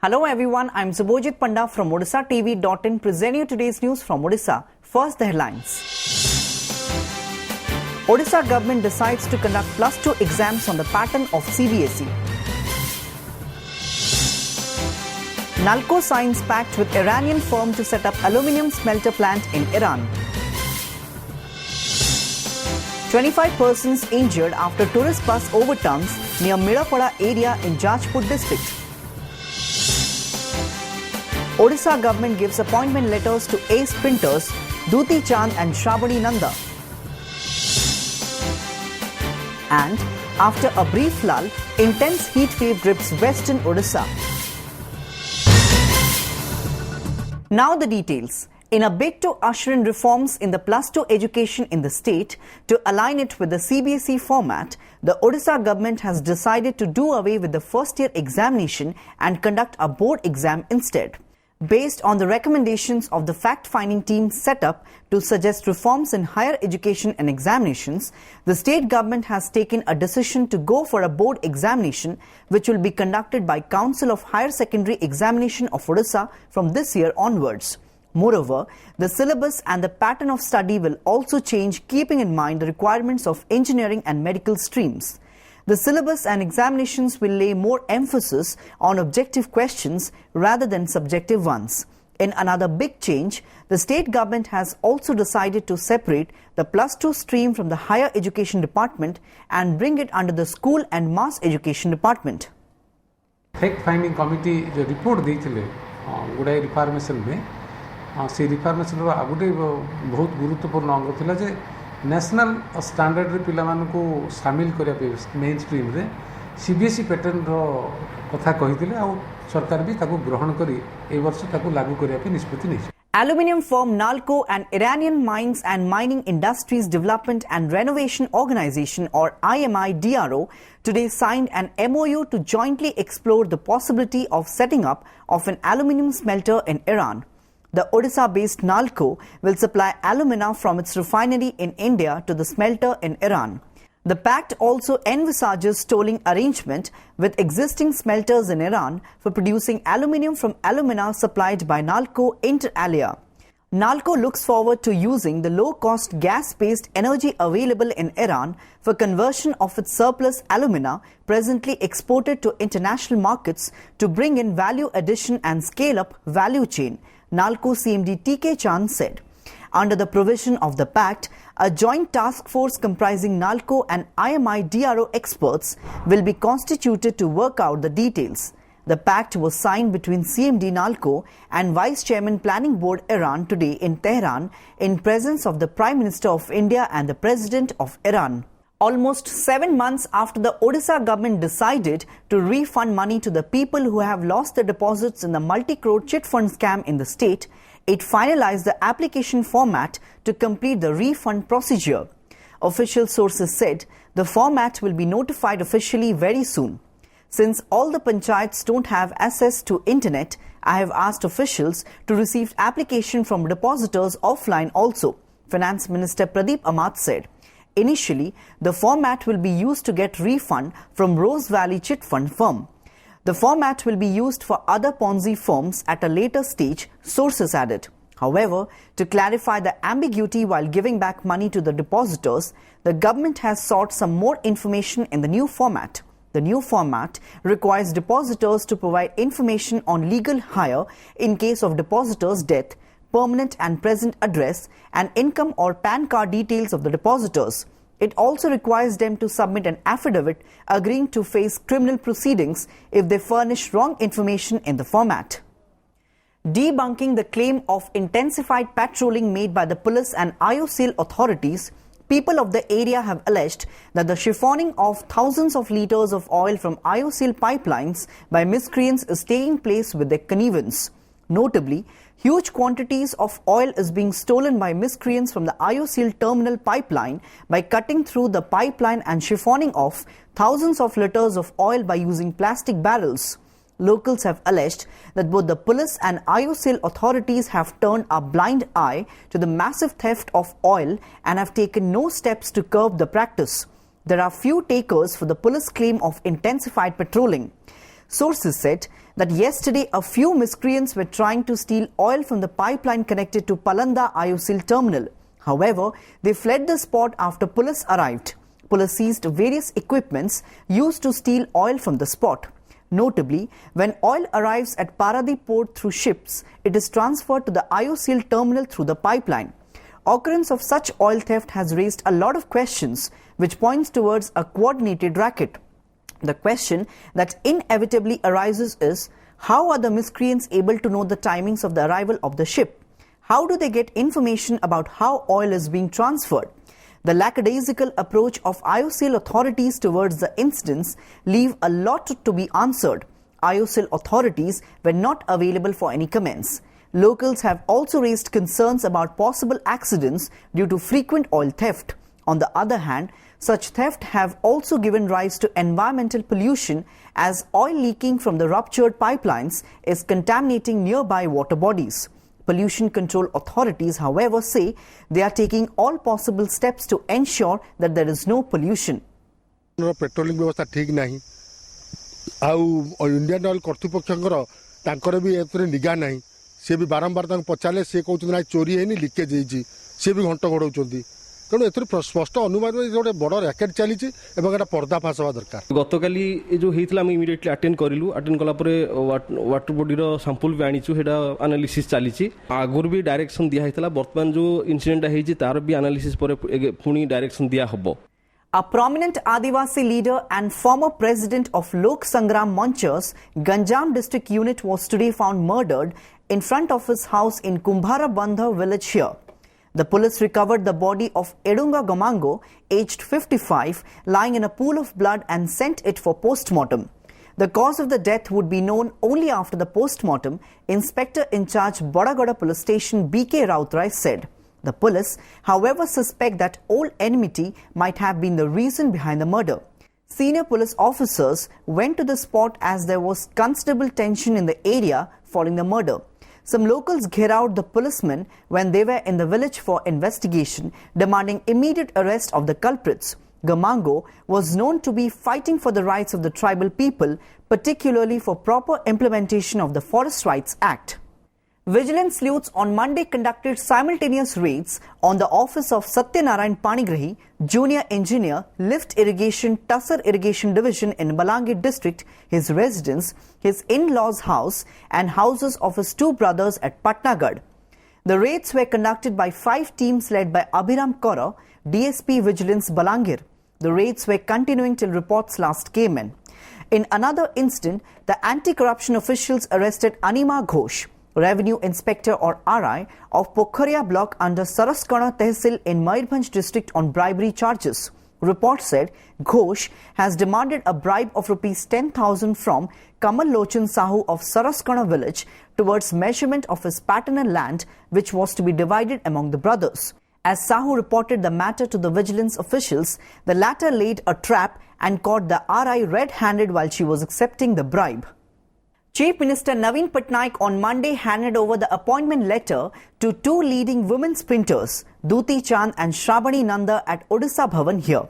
Hello everyone, I'm Subhojit Panda from Odishatv.in presenting you today's news from Odisha. First, the headlines. Odisha government decides to conduct plus 2 exams on the pattern of CBSE. Nalco signs pact with Iranian firm to set up aluminium smelter plant in Iran. 25 persons injured after tourist bus overturns near Mirapada area in Jajpur district. Odisha government gives appointment letters to ace printers Duti Chand and Shravani Nanda. And after a brief lull, intense heat wave grips western Odisha. Now the details. In a bid to usher in reforms in the plus 2 education in the state to align it with the CBSE format, the Odisha government has decided to do away with the first year examination and conduct a board exam instead. Based on the recommendations of the fact-finding team set up to suggest reforms in higher education and examinations, the state government has taken a decision to go for a board examination which will be conducted by Council of Higher Secondary Examination of Odisha from this year onwards. Moreover, the syllabus and the pattern of study will also change, keeping in mind the requirements of engineering and medical streams. The syllabus and examinations will lay more emphasis on objective questions rather than subjective ones. In another big change, the state government has also decided to separate the plus 2 stream from the higher education department and bring it under the school and mass education department. Fact finding committee जो report देइथिले गुडाई reformation में से reformation रो आगुडे बहुत गुरुत्वपूर्ण अंग थिला जे national standard रे पिला मान को शामिल करिया पे मेन स्ट्रीम रे सीबीएसई पैटर्न रो कथा कहिथिले आ सरकार भी ताको ग्रहण करी ए वर्ष ताको लागू करिया पे निष्पत्ति नै Aluminium Form NALCO and Iranian Mines and Mining Industries Development and Renovation Organization or IMI-DRO today signed an MOU to jointly explore the possibility of setting up of an aluminium smelter in Iran. The Odisha-based NALCO will supply alumina from its refinery in India to the smelter in Iran. The pact also envisages tolling arrangement with existing smelters in Iran for producing aluminium from alumina supplied by NALCO inter alia. NALCO looks forward to using the low-cost gas-based energy available in Iran for conversion of its surplus alumina presently exported to international markets to bring in value addition and scale up value chain, NALCO CMD TK Chand said. Under the provision of the pact, a joint task force comprising NALCO and IMI-DRO experts will be constituted to work out the details. The pact was signed between CMD NALCO and Vice Chairman Planning Board Iran today in Tehran in presence of the Prime Minister of India and the President of Iran. Almost 7 months after the Odisha government decided to refund money to the people who have lost their deposits in the multi-crore chit fund scam in the state, it finalized the application format to complete the refund procedure. Official sources said the format will be notified officially very soon. Since all the panchayats don't have access to internet, I have asked officials to receive application from depositors offline also, Finance Minister Pradeep Amat said. Initially, the format will be used to get refund from Rose Valley Chit Fund firm. The format will be used for other Ponzi firms at a later stage, sources added. However, to clarify the ambiguity while giving back money to the depositors, the government has sought some more information in the new format. The new format requires depositors to provide information on legal hire in case of depositor's death, permanent and present address, and income or PAN card details of the depositors. It also requires them to submit an affidavit agreeing to face criminal proceedings if they furnish wrong information in the format. Debunking the claim of intensified patrolling made by the police and IOCL authorities, people of the area have alleged that the chiffoning of thousands of liters of oil from IOCL pipelines by miscreants is taking place with their connivance. Notably, huge quantities of oil is being stolen by miscreants from the IOCL terminal pipeline by cutting through the pipeline and chiffoning off thousands of liters of oil by using plastic barrels. Locals have alleged that both the police and IOCL authorities have turned a blind eye to the massive theft of oil and have taken no steps to curb the practice. There are few takers for the police claim of intensified patrolling. Sources said that yesterday a few miscreants were trying to steal oil from the pipeline connected to Palanda IOCL terminal. However, they fled the spot after police arrived. Police seized various equipments used to steal oil from the spot. Notably, when oil arrives at Paradip port through ships, it is transferred to the IOCL terminal through the pipeline. Occurrence of such oil theft has raised a lot of questions, which points towards a coordinated racket. The question that inevitably arises is, how are the miscreants able to know the timings of the arrival of the ship? How do they get information about how oil is being transferred? The lackadaisical approach of IOCL authorities towards the incidents leave a lot to be answered. IOCL authorities were not available for any comments. Locals have also raised concerns about possible accidents due to frequent oil theft. On the other hand, such theft have also given rise to environmental pollution as oil leaking from the ruptured pipelines is contaminating nearby water bodies. Pollution control authorities, however, say they are taking all possible steps to ensure that there is no pollution. Patrolling व्यवस्था ठीक नहीं आउ Indian oil कर्तृपक्षर तांकर भी एतरे निगा नहीं से भी बारंबार पचारे सी कहते ना चोरी है लिकेज होती सी भी घंट घोड़ाऊँच तेणु ए स्पष्ट अनुमान गोटे बड़ रैकेट चली पर्दाफाश हवा दरकार गतकाली जो होता आम इमिडिएटली अटेंड करूँ अटेंड कलापर वाटर बॉडीर सैंपल भी आनीचु एनालिसिस चली आगुरी भी डायरेक्शन दिया बर्तमान जो इनसीडेंट होती तार भी एनालिसिस पुणी डायरेक्शन दिया हम. A prominent Adivasi leader and former president of Lok Sangram Manch's Ganjam district unit was today found murdered in front of his house in Kumbhara Bandha village here. The police recovered the body of Edunga Gomango, aged 55, lying in a pool of blood and sent it for post-mortem. The cause of the death would be known only after the post-mortem, Inspector in charge Bodagada Police Station B.K. Rautrai said. The police, however, suspect that old enmity might have been the reason behind the murder. Senior police officers went to the spot as there was considerable tension in the area following the murder. Some locals gheraoed the policemen when they were in the village for investigation, demanding immediate arrest of the culprits. Gamango was known to be fighting for the rights of the tribal people, particularly for proper implementation of the Forest Rights Act. Vigilance sleuths on Monday conducted simultaneous raids on the office of Satyanarayan Panigrahi, junior engineer, Lift Irrigation, Tussar Irrigation Division in Balangir district, his residence, his in-laws' house and houses of his two brothers at Patnagad. The raids were conducted by 5 teams led by Abhiram Kaura, DSP Vigilance Balangir. The raids were continuing till reports last came in. In another incident, the anti-corruption officials arrested Anima Ghosh, Revenue Inspector or RI of Pokharia block under Saraskana Tehsil in Mayurbhanj district on bribery charges. Report said Ghosh has demanded a bribe of rupees 10,000 from Kamal Lochan Sahu of Saraskana village towards measurement of his paternal land, which was to be divided among the brothers. As Sahu reported the matter to the vigilance officials, the latter laid a trap and caught the RI red-handed while she was accepting the bribe. Chief Minister Naveen Patnaik on Monday handed over the appointment letter to 2 leading women sprinters, Duti Chand and Shrabani Nanda at Odisha Bhavan here.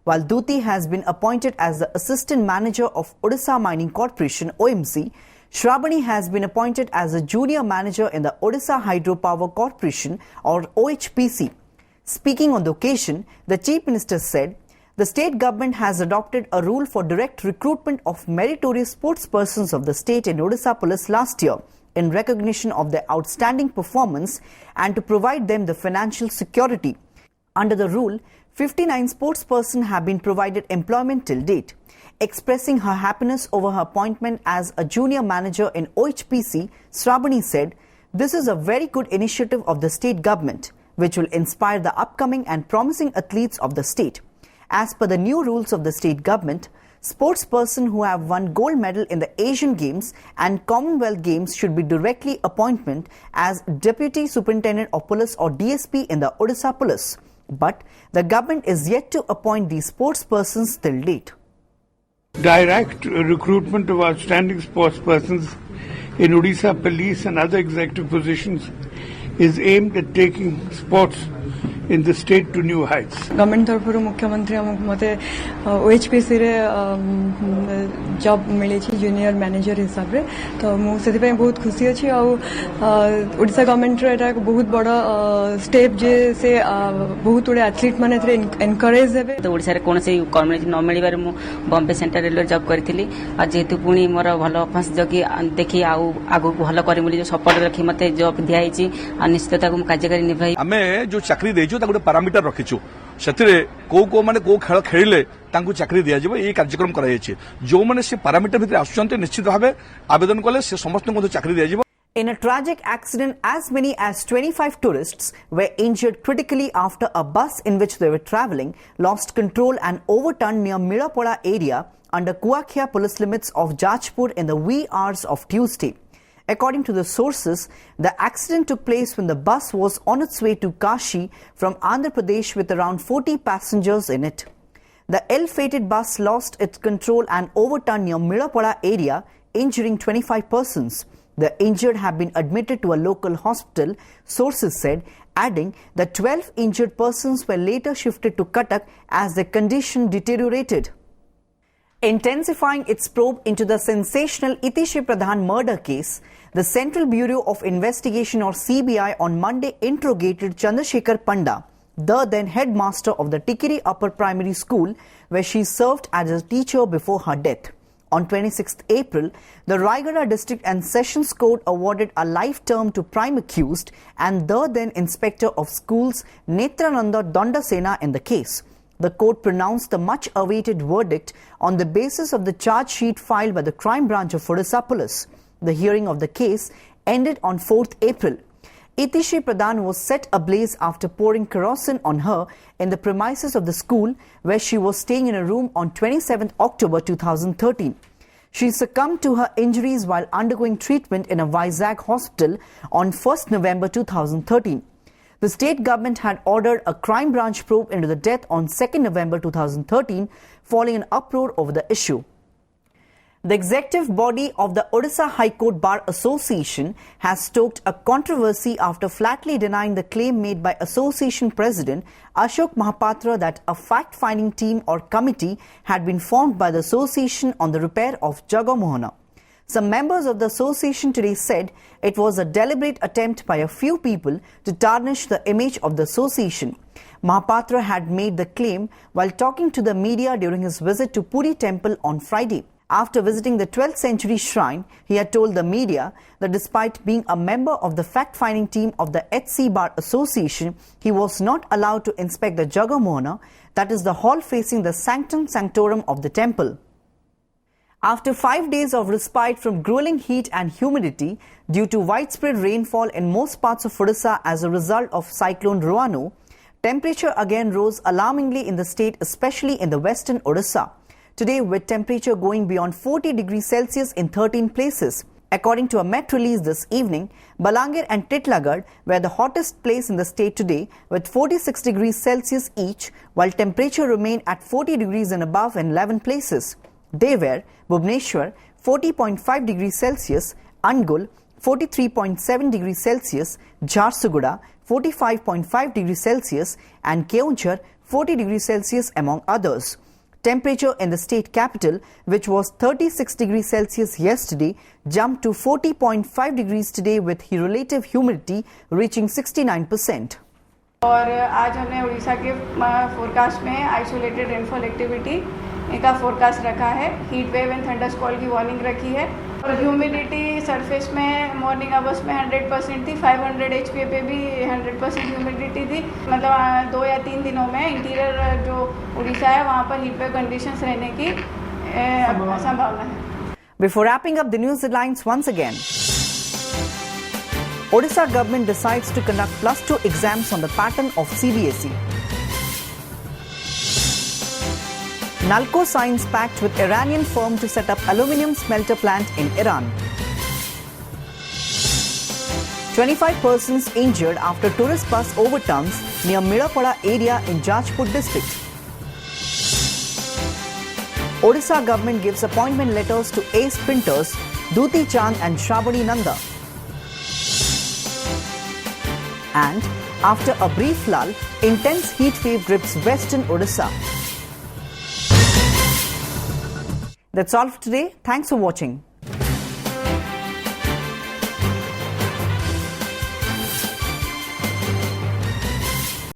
While Duti has been appointed as the Assistant Manager of Odisha Mining Corporation OMC, Shrabani has been appointed as a Junior Manager in the Odisha Hydropower Corporation or OHPC. Speaking on the occasion, the Chief Minister said, the state government has adopted a rule for direct recruitment of meritorious sportspersons of the state in Odisha Police last year in recognition of their outstanding performance and to provide them the financial security. Under the rule, 59 sportspersons have been provided employment till date. Expressing her happiness over her appointment as a junior manager in OHPC, Shrabani said, "This is a very good initiative of the state government, which will inspire the upcoming and promising athletes of the state. As per the new rules of the state government, sportspersons who have won gold medal in the Asian Games and Commonwealth Games should be directly appointed as Deputy Superintendent of Police or DSP in the Odisha Police. But the government is yet to appoint these sportspersons till date." Direct recruitment of outstanding sportspersons in Odisha Police and other executive positions is aimed at taking sports in the state to new heights. Government तरफ मुख्यमंत्री मते OHPC रे job मिली junior manager हिसाब रे तो मु से बहुत खुशी अच्छी ओडिशा गवर्नमेंट रे बहुत बड़ा स्टेप जे से बहुत गुड़े एथलीट माने एनकरेज हेबे तो ओडिशा रे कोन से कम्युनिटी न मिलिबार मु बॉम्बे सेंट्रल रेलवे जॉब करथिली आ जेतु पुणी मोर भल अभ्यास जगी देखि आगु भल करी बोली जो सपोर्ट रखी मते जॉब दिया हिची आ निश्चितता को कार्यकारी निभाई आमे जो चाकरी देजो ता गुटे पैरामीटर रखिछु सेतिरे को माने को खेल खेलिले तांकु चाकरी दिया जिवो ए कार्यक्रम कराई छै जो माने से पैरामीटर भितर आसुचंते निश्चित भाबे आवेदन कले से समस्त को चाकरी दिया जिवो. In a tragic accident, as many as 25 tourists were injured critically after a bus in which they were travelling lost control and overturned near Mirapoda area under Kuakhia police limits of Jajpur in the wee hours of Tuesday. According to the sources, the accident took place when the bus was on its way to Kashi from Andhra Pradesh with around 40 passengers in it. The ill-fated bus lost its control and overturned near Mirapoda area, injuring 25 persons. The injured have been admitted to a local hospital, sources said, adding that 12 injured persons were later shifted to Cuttack as their condition deteriorated. Intensifying its probe into the sensational Itishi Pradhan murder case, the Central Bureau of Investigation or CBI on Monday interrogated Chandrasekhar Panda, the then headmaster of the Tikiri Upper Primary School, where she served as a teacher before her death. On 26th April, the Raigada District and Sessions Court awarded a life term to prime accused and the then Inspector of Schools Netrananda Dandasena in the case. The court pronounced the much-awaited verdict on the basis of the charge sheet filed by the crime branch of Orissa Police. The hearing of the case ended on 4th April. Itishi Pradhan was set ablaze after pouring kerosene on her in the premises of the school where she was staying in a room on 27th October 2013. She succumbed to her injuries while undergoing treatment in a Vizag hospital on 1st November 2013. The state government had ordered a crime branch probe into the death on 2nd November 2013 following an uproar over the issue. The executive body of the Odisha High Court Bar Association has stoked a controversy after flatly denying the claim made by Association President Ashok Mahapatra that a fact-finding team or committee had been formed by the association on the repair of Jagamohana. Some members of the association today said it was a deliberate attempt by a few people to tarnish the image of the association. Mahapatra had made the claim while talking to the media during his visit to Puri Temple on Friday. After visiting the 12th century shrine, he had told the media that despite being a member of the fact-finding team of the Orissa Bar Association, he was not allowed to inspect the Jagamohana, that is the hall facing the sanctum sanctorum of the temple. After 5 days of respite from grueling heat and humidity due to widespread rainfall in most parts of Odisha as a result of cyclone Roano, temperature again rose alarmingly in the state, especially in the western Odisha. Today, with temperature going beyond 40 degrees Celsius in 13 places. According to a Met release this evening, Balangir and Titlagarh were the hottest place in the state today with 46 degrees Celsius each, while temperature remained at 40 degrees and above in 11 places. They were Bhubaneswar 40.5 degrees Celsius, Angul 43.7 degrees Celsius, Jharsuguda 45.5 degrees Celsius and Keonjhar 40 degrees Celsius among others. Temperature in the state capital, which was 36 degrees Celsius yesterday, jumped to 40.5 degrees today with relative humidity reaching 69%. और आज हमने उड़ीसा के forecast में isolated rainfall activity का forecast रखा है. Heat wave and thunderstorm की warning रखी है और ह्यूमिडिटी सरफेस में मॉर्निंग आवर्स में 100% थी. 500 HP पे भी 100% ह्यूमिडिटी थी. मतलब 2 या 3 दिनों में इंटीरियर जो उड़ीसा है वहाँ पर हीट वेव कंडीशंस रहने की संभावना है. Before wrapping up the news headlines once again, Odisha government decides to conduct +2 exams on the pattern of CBSE. Nalco signs pact with Iranian firm to set up aluminium smelter plant in Iran. 25 persons injured after tourist bus overturns near Mirapoda area in Jajpur district. Odisha government gives appointment letters to ace printers Duti Chand and Shravani Nanda. And after a brief lull, intense heat wave grips western Odisha. That's all for today. Thanks for watching.